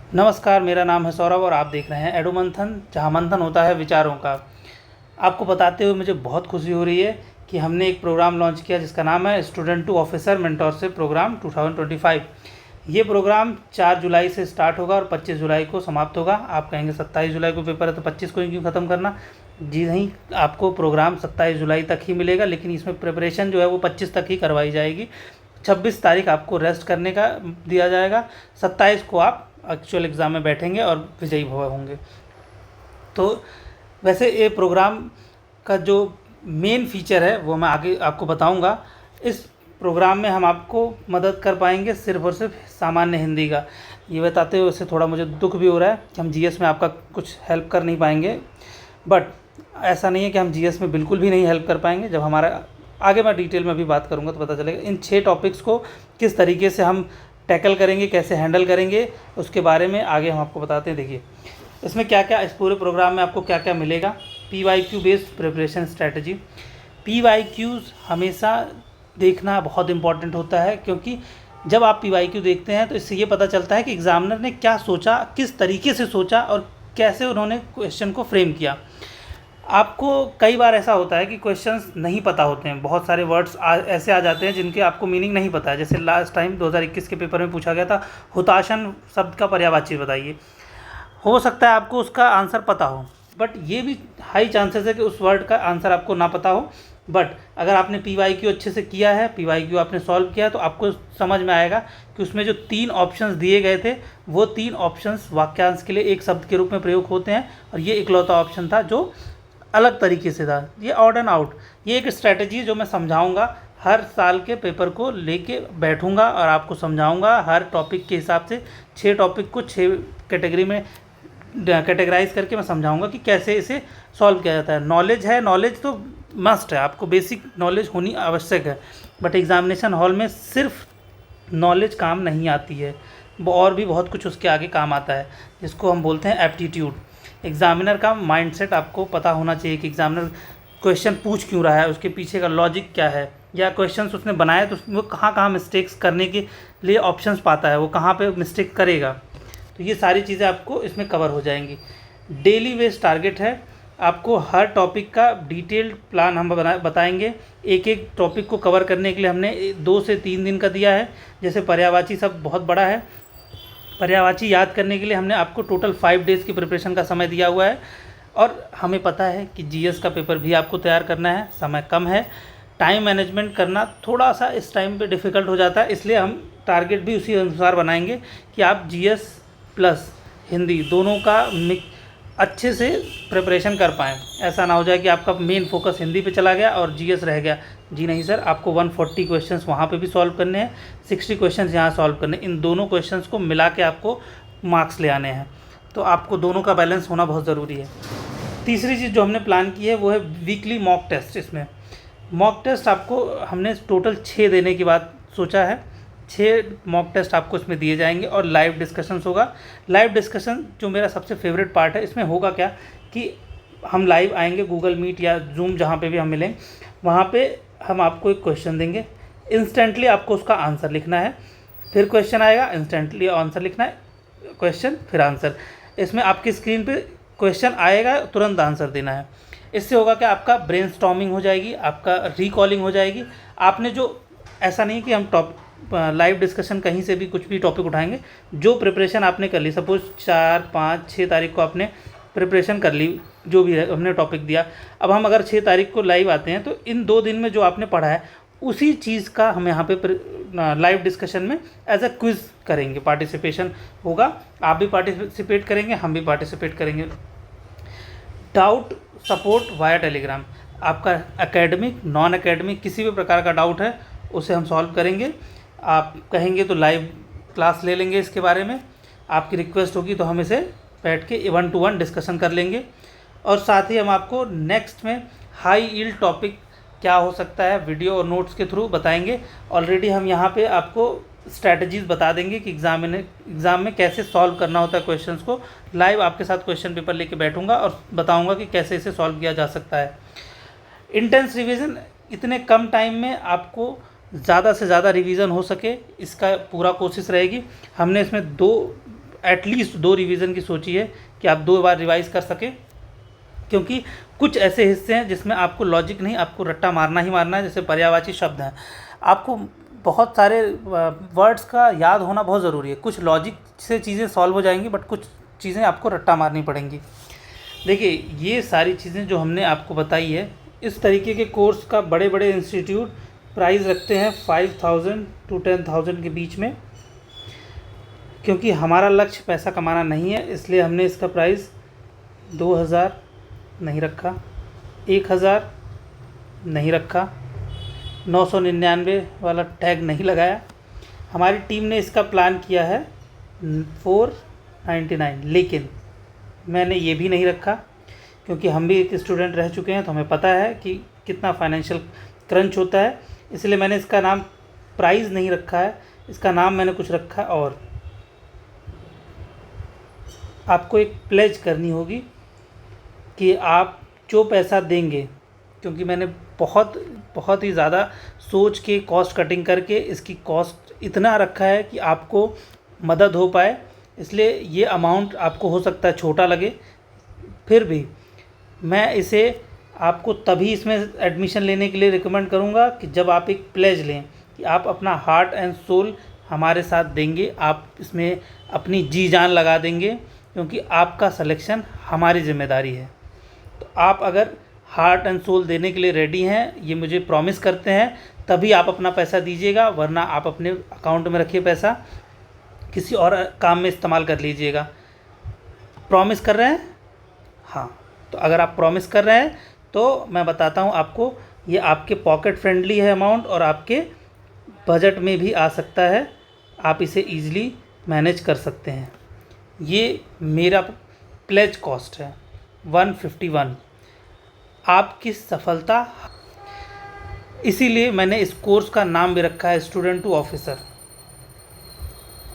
नमस्कार, मेरा नाम है सौरभ और आप देख रहे हैं एडू मंथन, जहाँ मंथन होता है विचारों का। आपको बताते हुए मुझे बहुत खुशी हो रही है कि हमने एक प्रोग्राम लॉन्च किया जिसका नाम है student to officer mentorship program 2025। ये प्रोग्राम 4 जुलाई से स्टार्ट होगा और 25 जुलाई को समाप्त होगा। आप कहेंगे 27 जुलाई को पेपर है तो 25 को ही क्यों ख़त्म करना? जी नहीं, आपको प्रोग्राम 27 जुलाई तक ही मिलेगा, लेकिन इसमें प्रिपरेशन जो है वो 25 तक ही करवाई जाएगी। 26 तारीख आपको रेस्ट करने का दिया जाएगा। 27 को आप एक्चुअल एग्ज़ाम में बैठेंगे और विजयी भव होंगे। तो वैसे ये प्रोग्राम का जो मेन फीचर है वो मैं आगे आपको बताऊंगा। इस प्रोग्राम में हम आपको मदद कर पाएंगे सिर्फ और सिर्फ सामान्य हिंदी का। ये बताते हुए उससे थोड़ा मुझे दुख भी हो रहा है कि हम जीएस में आपका कुछ हेल्प कर नहीं पाएंगे, बट ऐसा नहीं है कि हम जीएस में बिल्कुल भी नहीं हेल्प कर पाएंगे। जब हमारा आगे मैं डिटेल में भी बात करूंगा तो पता चलेगा इन 6 टॉपिक्स को किस तरीके से हम टैकल करेंगे, कैसे हैंडल करेंगे, उसके बारे में आगे हम आपको बताते हैं। देखिए इसमें क्या क्या, इस पूरे प्रोग्राम में आपको क्या क्या मिलेगा। PYQ based preparation strategy. PYQs हमेशा देखना बहुत इंपॉर्टेंट होता है, क्योंकि जब आप PYQ देखते हैं तो इससे ये पता चलता है कि एग्ज़ामिनर ने क्या सोचा, किस तरीके से सोचा और कैसे उन्होंने क्वेश्चन को फ्रेम किया। आपको कई बार ऐसा होता है कि क्वेश्चंस नहीं पता होते हैं, बहुत सारे वर्ड्स ऐसे आ जाते हैं जिनके आपको मीनिंग नहीं पता है। जैसे लास्ट टाइम 2021 के पेपर में पूछा गया था, हुताशन शब्द का पर्यायवाची बताइए। हो सकता है आपको उसका आंसर पता हो, बट ये भी हाई चांसेस है कि उस वर्ड का आंसर आपको ना पता हो। बट अगर आपने PYQ अच्छे से किया है, PYQ आपने सॉल्व किया है, तो आपको समझ में आएगा कि उसमें जो 3 ऑप्शंस दिए गए थे वो 3 ऑप्शंस वाक्यांश के लिए एक शब्द के रूप में प्रयोग होते हैं, और ये इकलौता ऑप्शन था जो अलग तरीके से था। ये ऑड एंड आउट, ये एक स्ट्रैटेजी जो मैं समझाऊंगा। हर साल के पेपर को लेके बैठूंगा और आपको समझाऊंगा हर टॉपिक के हिसाब से। 6 टॉपिक को 6 कैटेगरी में कैटेगराइज करके मैं समझाऊंगा कि कैसे इसे सॉल्व किया जाता है। नॉलेज है, नॉलेज तो मस्ट है, आपको बेसिक नॉलेज होनी आवश्यक है, बट एग्जामिनेशन हॉल में सिर्फ नॉलेज काम नहीं आती है, वो और भी बहुत कुछ उसके आगे काम आता है, जिसको हम बोलते हैं एप्टीट्यूड। एग्जामिनर का माइंडसेट आपको पता होना चाहिए कि एग्जामिनर क्वेश्चन पूछ क्यों रहा है, उसके पीछे का लॉजिक क्या है, या क्वेश्चंस उसने बनाया तो वो कहाँ कहाँ मिस्टेक्स करने के लिए ऑप्शंस पाता है, वो कहाँ पे मिस्टेक करेगा। तो ये सारी चीज़ें आपको इसमें कवर हो जाएंगी। डेली बेस्ड टारगेट है, आपको हर टॉपिक का डिटेल्ड प्लान हम बताएंगे। एक एक टॉपिक को कवर करने के लिए हमने 2 से 3 दिन का दिया है। जैसे पर्यायवाची सब बहुत बड़ा है, पर्यायवाची याद करने के लिए हमने आपको टोटल 5 डेज़ की प्रिपरेशन का समय दिया हुआ है। और हमें पता है कि जीएस का पेपर भी आपको तैयार करना है, समय कम है, टाइम मैनेजमेंट करना थोड़ा सा इस टाइम पे डिफ़िकल्ट हो जाता है, इसलिए हम टारगेट भी उसी अनुसार बनाएंगे कि आप जीएस प्लस हिंदी दोनों का अच्छे से प्रिपरेशन कर पाएँ। ऐसा ना हो जाए कि आपका मेन फोकस हिंदी पे चला गया और जीएस रह गया। जी नहीं सर, आपको 140 क्वेश्चंस वहाँ पे भी सॉल्व करने हैं, 60 क्वेश्चंस यहाँ सॉल्व करने। इन दोनों क्वेश्चंस को मिला के आपको मार्क्स ले आने हैं, तो आपको दोनों का बैलेंस होना बहुत ज़रूरी है। तीसरी चीज़ जो हमने प्लान की है वो है वीकली मॉक टेस्ट। इसमें मॉक टेस्ट आपको हमने टोटल 6 देने की बात सोचा है। 6 मॉक टेस्ट आपको इसमें दिए जाएंगे और लाइव डिस्कशंस होगा। लाइव डिस्कशन जो मेरा सबसे फेवरेट पार्ट है, इसमें होगा क्या कि हम लाइव आएंगे गूगल मीट या जूम, जहाँ पे भी हम मिलें वहाँ पे हम आपको एक क्वेश्चन देंगे, इंस्टेंटली आपको उसका आंसर लिखना है। फिर क्वेश्चन आएगा, इंस्टेंटली आंसर लिखना है, क्वेश्चन फिर आंसर। इसमें आपकी स्क्रीन पे क्वेश्चन आएगा, तुरंत आंसर देना है। इससे होगा कि आपका ब्रेनस्टॉर्मिंग हो जाएगी, आपका रिकॉलिंग हो जाएगी। आपने जो, ऐसा नहीं कि हम लाइव डिस्कशन कहीं से भी कुछ भी टॉपिक उठाएंगे, जो प्रिपरेशन आपने कर ली, सपोज 4, 5, 6 तारीख को आपने प्रिपरेशन कर ली, जो भी है हमने टॉपिक दिया, अब हम अगर 6 तारीख को लाइव आते हैं तो इन 2 दिन में जो आपने पढ़ा है उसी चीज़ का हम यहाँ पे लाइव डिस्कशन में एज अ क्विज़ करेंगे, पार्टिसिपेशन होगा। आप भी पार्टिसिपेट करेंगे, हम भी पार्टिसिपेट करेंगे। डाउट सपोर्ट वाया टेलीग्राम, आपका एकेडमिक नॉन एकेडमिक किसी भी प्रकार का डाउट है उसे हम सॉल्व करेंगे। आप कहेंगे तो लाइव क्लास ले लेंगे इसके बारे में, आपकी रिक्वेस्ट होगी तो हम इसे बैठ के 1 to 1 डिस्कशन कर लेंगे। और साथ ही हम आपको नेक्स्ट में हाई यील्ड टॉपिक क्या हो सकता है वीडियो और नोट्स के थ्रू बताएंगे। ऑलरेडी हम यहाँ पे आपको स्ट्रैटेजीज़ बता देंगे कि एग्ज़ाम में कैसे सॉल्व करना होता है क्वेश्चंस को। लाइव आपके साथ क्वेश्चन पेपर लेके बैठूंगा और बताऊंगा कि कैसे इसे सॉल्व किया जा सकता है। इंटेंस रिवीजन, इतने कम टाइम में आपको ज़्यादा से ज़्यादा रिवीजन हो सके, इसका पूरा कोशिश रहेगी। हमने इसमें 2 एटलीस्ट 2 रिवीजन की सोचिए कि आप 2 बार रिवाइज़ कर सकें, क्योंकि कुछ ऐसे हिस्से हैं जिसमें आपको लॉजिक नहीं, आपको रट्टा मारना ही मारना है। जैसे पर्यायवाची शब्द हैं, आपको बहुत सारे वर्ड्स का याद होना बहुत ज़रूरी है। कुछ लॉजिक से चीज़ें सॉल्व हो जाएंगी, बट कुछ चीज़ें आपको रट्टा मारनी पड़ेंगी। देखिए, ये सारी चीज़ें जो हमने आपको बताई है, इस तरीके के कोर्स का बड़े बड़े इंस्टीट्यूट प्राइस रखते हैं 5000 to 10,000 के बीच में। क्योंकि हमारा लक्ष्य पैसा कमाना नहीं है, इसलिए हमने इसका प्राइस 2000 नहीं रखा, 1000 नहीं रखा, 999 वाला टैग नहीं लगाया। हमारी टीम ने इसका प्लान किया है 499, लेकिन मैंने ये भी नहीं रखा, क्योंकि हम भी एक स्टूडेंट रह चुके हैं, तो हमें पता है कि कितना फाइनेंशियल क्रंच होता है। इसलिए मैंने इसका नाम प्राइस नहीं रखा है, इसका नाम मैंने कुछ रखा। और आपको एक प्लेज करनी होगी कि आप जो पैसा देंगे, क्योंकि मैंने बहुत ही ज़्यादा सोच के कॉस्ट कटिंग करके इसकी कॉस्ट इतना रखा है कि आपको मदद हो पाए। इसलिए ये अमाउंट आपको हो सकता है छोटा लगे, फिर भी मैं इसे आपको तभी इसमें एडमिशन लेने के लिए रिकमेंड करूँगा कि जब आप एक प्लेज लें कि आप अपना हार्ट एंड सोल हमारे साथ देंगे, आप इसमें अपनी जी जान लगा देंगे, क्योंकि आपका सिलेक्शन हमारी जिम्मेदारी है। तो आप अगर हार्ट एंड सोल देने के लिए रेडी हैं, ये मुझे प्रॉमिस करते हैं, तभी आप अपना पैसा दीजिएगा, वरना आप अपने अकाउंट में रखिए पैसा, किसी और काम में इस्तेमाल कर लीजिएगा। प्रॉमिस कर रहे हैं? हाँ, तो अगर आप प्रॉमिस कर रहे हैं तो मैं बताता हूँ आपको, ये आपके पॉकेट फ्रेंडली है अमाउंट, और आपके बजट में भी आ सकता है, आप इसे ईज़िली मैनेज कर सकते हैं। ये मेरा प्लेज कॉस्ट है 151। आपकी सफलता, इसीलिए मैंने इस कोर्स का नाम भी रखा है स्टूडेंट टू ऑफिसर।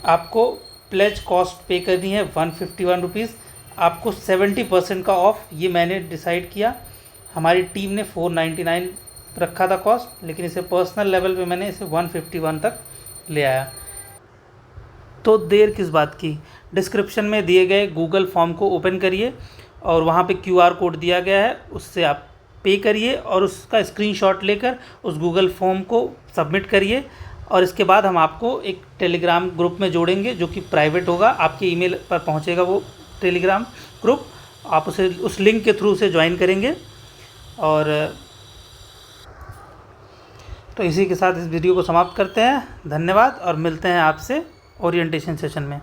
आपको प्लेज कॉस्ट पे करनी है 151 रुपीज़, आपको 70% का ऑफ ये मैंने डिसाइड किया। हमारी टीम ने 499 रखा था कॉस्ट, लेकिन इसे पर्सनल लेवल पे मैंने इसे 151 तक ले आया। तो देर किस बात की, डिस्क्रिप्शन में दिए गए गूगल फॉर्म को ओपन करिए और वहाँ पे QR कोड दिया गया है, उससे आप पे करिए और उसका स्क्रीनशॉट लेकर उस गूगल फॉर्म को सबमिट करिए। और इसके बाद हम आपको एक टेलीग्राम ग्रुप में जोड़ेंगे, जो कि प्राइवेट होगा, आपके ईमेल पर पहुँचेगा वो टेलीग्राम ग्रुप, आप उसे उस लिंक के थ्रू से ज्वाइन करेंगे। और तो इसी के साथ इस वीडियो को समाप्त करते हैं। धन्यवाद, और मिलते हैं आपसे ओरिएंटेशन सेशन में।